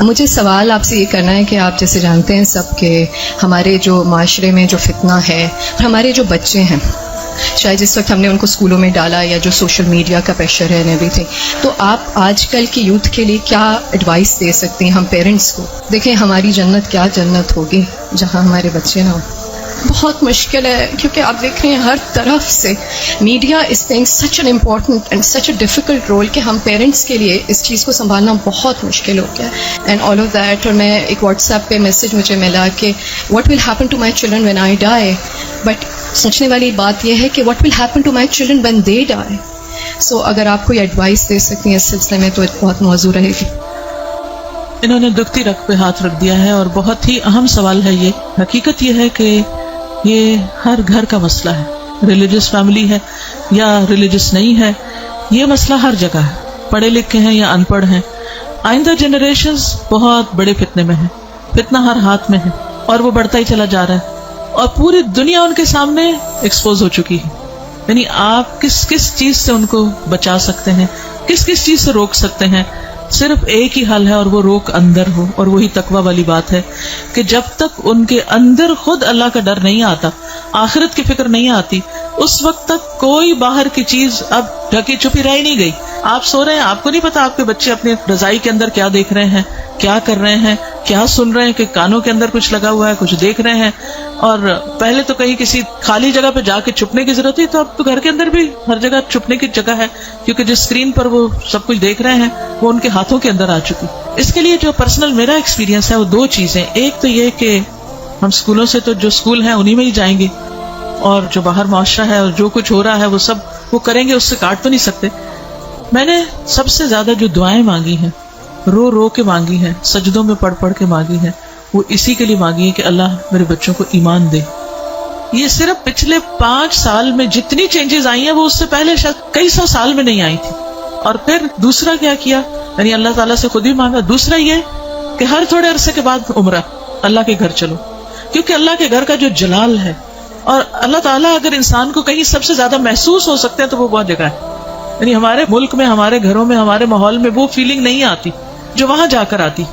مجھے سوال آپ سے یہ کرنا ہے کہ آپ جیسے جانتے ہیں سب کہ ہمارے جو معاشرے میں جو فتنہ ہے، ہمارے جو بچے ہیں، شاید جس وقت ہم نے ان کو اسکولوں میں ڈالا یا جو سوشل میڈیا کا پریشر ہے ایوری تھنگ، تو آپ آج کل کی یوتھ کے لیے کیا ایڈوائس دے سکتے ہیں ہم پیرنٹس کو؟ دیکھیں ہماری جنت کیا جنت ہوگی جہاں ہمارے بچے نہ ہوں. بہت مشکل ہے کیونکہ آپ دیکھ رہے ہیں ہر طرف سے media is playing such an important and such a difficult role کہ ہم پیرنٹس کے لیے اس چیز کو سنبھالنا بہت مشکل ہو گیا ہے. اینڈ آل آف دیٹ، اور میں ایک واٹس ایپ پہ میسج مجھے ملا کہ what will happen to my children when I die, but سوچنے والی بات یہ ہے کہ what will happen to my children when they die. So اگر آپ کوئی ایڈوائس دے سکتی ہیں اس سلسلے میں تو بہت موزوں رہے گی. انہوں نے دکھتی رگ پہ ہاتھ رکھ دیا ہے اور بہت ہی اہم سوال ہے یہ. حقیقت یہ ہے کہ یہ ہر گھر کا مسئلہ ہے، ریلیجس فیملی ہے یا ریلیجس نہیں ہے، یہ مسئلہ ہر جگہ ہے، پڑھے لکھے ہیں یا ان پڑھ ہیں. آئندہ جنریشنز بہت بڑے فتنے میں ہیں، فتنہ ہر ہاتھ میں ہے اور وہ بڑھتا ہی چلا جا رہا ہے اور پوری دنیا ان کے سامنے ایکسپوز ہو چکی ہے. یعنی آپ کس کس چیز سے ان کو بچا سکتے ہیں، کس کس چیز سے روک سکتے ہیں؟ صرف ایک ہی حل ہے اور وہ روک اندر ہو، اور وہی تقویٰ والی بات ہے کہ جب تک ان کے اندر خود اللہ کا ڈر نہیں آتا، آخرت کی فکر نہیں آتی، اس وقت تک کوئی باہر کی چیز اب ڈھکی چھپی رہ ہی نہیں گئی. آپ سو رہے ہیں، آپ کو نہیں پتا آپ کے بچے اپنے رضائی کے اندر کیا دیکھ رہے ہیں، کیا کر رہے ہیں، کیا سن رہے ہیں، کہ کانوں کے اندر کچھ لگا ہوا ہے، کچھ دیکھ رہے ہیں. اور پہلے تو کہیں کسی خالی جگہ پہ جا کے چھپنے کی ضرورت تھی، تو اب تو گھر کے اندر بھی ہر جگہ چھپنے کی جگہ ہے، کیونکہ جس اسکرین پر وہ سب کچھ دیکھ رہے ہیں وہ ان کے ہاتھوں کے اندر آ چکی. اس کے لیے جو پرسنل میرا ایکسپیرینس ہے وہ دو چیزیں. ایک تو یہ کہ ہم اسکولوں سے تو جو اسکول ہیں انہی میں ہی جائیں گے، اور جو باہر معاشرہ ہے اور جو کچھ ہو رہا ہے وہ سب وہ کریں گے، اس سے کاٹ تو نہیں سکتے. میں نے سب سے زیادہ جو دعائیں مانگی ہیں، رو رو کے مانگی ہیں، سجدوں میں پڑھ پڑھ کے مانگی ہیں، وہ اسی کے لیے مانگی ہے کہ اللہ میرے بچوں کو ایمان دے. یہ صرف پچھلے 5 سال میں جتنی چینجز آئی ہیں وہ اس سے پہلے شاید کئی 100 سال میں نہیں آئی تھی. اور پھر دوسرا کیا کیا، یعنی اللہ تعالیٰ سے خود ہی مانگا. دوسرا یہ کہ ہر تھوڑے عرصے کے بعد عمرہ، اللہ کے گھر چلو، کیونکہ اللہ کے گھر کا جو جلال ہے، اور اللہ تعالیٰ اگر انسان کو کہیں سب سے زیادہ محسوس ہو سکتے ہیں تو وہ بہت جگہ ہے. یعنی ہمارے ملک میں، ہمارے گھروں میں، ہمارے ماحول میں وہ فیلنگ نہیں آتی جو وہاں جا کر آتی.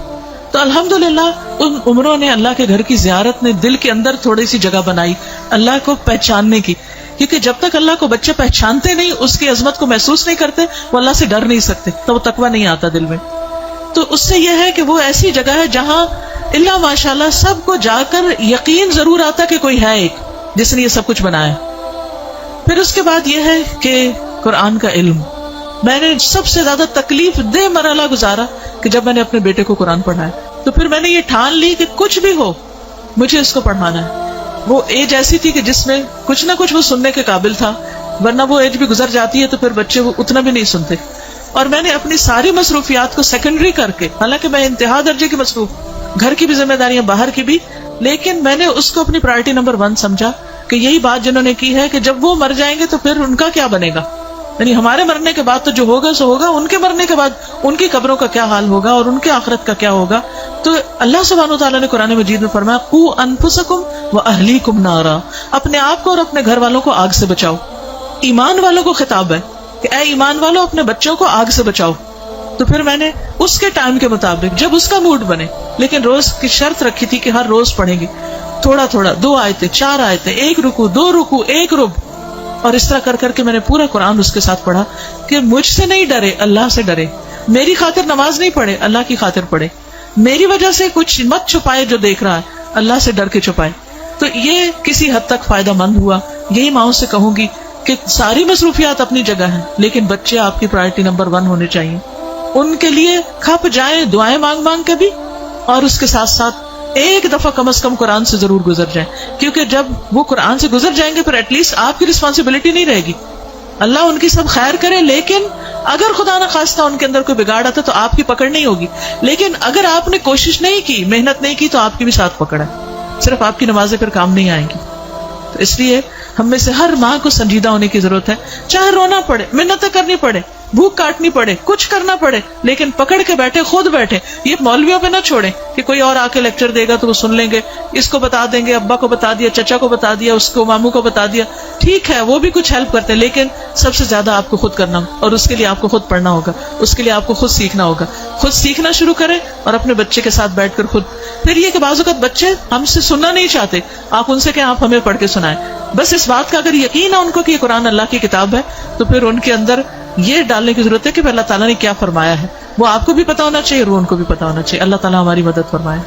تو الحمدللہ ان عمروں نے، اللہ کے گھر کی زیارت نے دل کے اندر تھوڑی سی جگہ بنائی اللہ کو پہچاننے کی. کیونکہ جب تک اللہ کو بچے پہچانتے نہیں، اس کی عظمت کو محسوس نہیں کرتے، وہ اللہ سے ڈر نہیں سکتے، تو وہ تقویٰ نہیں آتا دل میں. تو اس سے یہ ہے کہ وہ ایسی جگہ ہے جہاں اللہ ماشاءاللہ سب کو جا کر یقین ضرور آتا کہ کوئی ہے ایک جس نے یہ سب کچھ بنایا. پھر اس کے بعد یہ ہے کہ قرآن کا علم. میں نے سب سے زیادہ تکلیف دہ مرحلہ گزارا کہ جب میں نے اپنے بیٹے کو قرآن پڑھایا، تو پھر میں نے یہ ٹھان لی کہ کچھ بھی ہو مجھے اس کو پڑھانا ہے. وہ ایج ایسی تھی کہ جس میں کچھ نہ کچھ وہ سننے کے قابل تھا، ورنہ وہ ایج بھی گزر جاتی ہے تو پھر بچے وہ اتنا بھی نہیں سنتے. اور میں نے اپنی ساری مصروفیات کو سیکنڈری کر کے، حالانکہ میں انتہا درجے کی مصروف، گھر کی بھی ذمہ داریاں، باہر کی بھی، لیکن میں نے اس کو اپنی پرائرٹی نمبر 1 سمجھا کہ یہی بات جنہوں نے کی ہے کہ جب وہ مر جائیں گے تو پھر ان کا کیا بنے گا. یعنی ہمارے مرنے کے بعد تو جو ہوگا سو ہوگا، ان کے مرنے کے بعد ان کی قبروں کا کیا حال ہوگا اور ان کے آخرت کا کیا ہوگا. تو اللہ سبحانہ وتعالیٰ نے قرآن مجید میں فرمایا قوا انفسکم واہلیکم نارا، اپنے آپ کو اور اپنے گھر والوں کو آگ سے بچاؤ. ایمان والوں کو خطاب ہے کہ اے ایمان والوں اپنے بچوں کو آگ سے بچاؤ. تو پھر میں نے اس کے ٹائم کے مطابق، جب اس کا موڈ بنے، لیکن روز کی شرط رکھی تھی کہ ہر روز پڑھیں گے تھوڑا تھوڑا، 2 آیتیں 4 آیتیں، 1 رکوع 2 رکوع 1 ربع، اور اس طرح کر کر کے میں نے پورا قرآن اس کے ساتھ پڑھا کہ مجھ سے نہیں ڈرے، اللہ سے ڈرے. میری خاطر نماز نہیں پڑھے، اللہ کی خاطر پڑھے. میری وجہ سے کچھ مت چھپائے جو دیکھ رہا ہے، اللہ سے ڈر کے چھپائے. تو یہ کسی حد تک فائدہ مند ہوا. یہی ماؤں سے کہوں گی کہ ساری مصروفیات اپنی جگہ ہیں، لیکن بچے آپ کی پرائرٹی نمبر 1 ہونے چاہیے. ان کے لیے کھپ جائیں دعائیں مانگ مانگ کے بھی، اور اس کے ساتھ ساتھ ایک دفعہ کم از کم قرآن سے ضرور گزر جائیں. کیونکہ جب وہ قرآن سے گزر جائیں گے پھر ایٹ لیسٹ آپ کی رسپانسبلٹی نہیں رہے گی. اللہ ان کی سب خیر کرے، لیکن اگر خدا نہ خواستہ ان کے اندر کوئی بگاڑ آتا تو آپ کی پکڑ نہیں ہوگی. لیکن اگر آپ نے کوشش نہیں کی، محنت نہیں کی، تو آپ کی بھی ساتھ پکڑ ہے. صرف آپ کی نمازیں پھر کام نہیں آئیں گی. تو اس لیے ہم میں سے ہر ماں کو سنجیدہ ہونے کی ضرورت ہے. چاہے رونا پڑے، محنتیں کرنی پڑے، بھوک کاٹنی پڑے, کچھ کرنا پڑے, لیکن پکڑ کے بیٹھے, خود بیٹھے. یہ مولویوں پہ نہ چھوڑیں کہ کوئی اور آ کے لیکچر دے گا تو وہ سن لیں گے, اس کو بتا دیں گے, ابا کو بتا دیا, چچا کو بتا دیا, اس کو ماموں کو بتا دیا. ٹھیک ہے وہ بھی کچھ ہیلپ کرتے ہیں, لیکن سب سے زیادہ آپ کو خود کرنا, اور اس کے لیے آپ کو خود پڑھنا ہوگا, اس کے لیے آپ کو خود سیکھنا ہوگا. خود سیکھنا شروع کریں اور اپنے بچے کے ساتھ بیٹھ کر خود. پھر یہ کہ بعض اوقات بچے ہم سے سننا نہیں چاہتے, آپ ان سے کہ آپ ہمیں پڑھ کے سنائیں. بس اس بات کا اگر یقین ہے ان کو کہ یہ قرآن اللہ کی کتاب ہے, تو پھر ان کے اندر یہ ڈالنے کی ضرورت ہے کہ اللہ تعالیٰ نے کیا فرمایا ہے, وہ آپ کو بھی پتا ہونا چاہیے اور وہ ان کو بھی پتا ہونا چاہیے. اللہ تعالیٰ ہماری مدد فرمائے.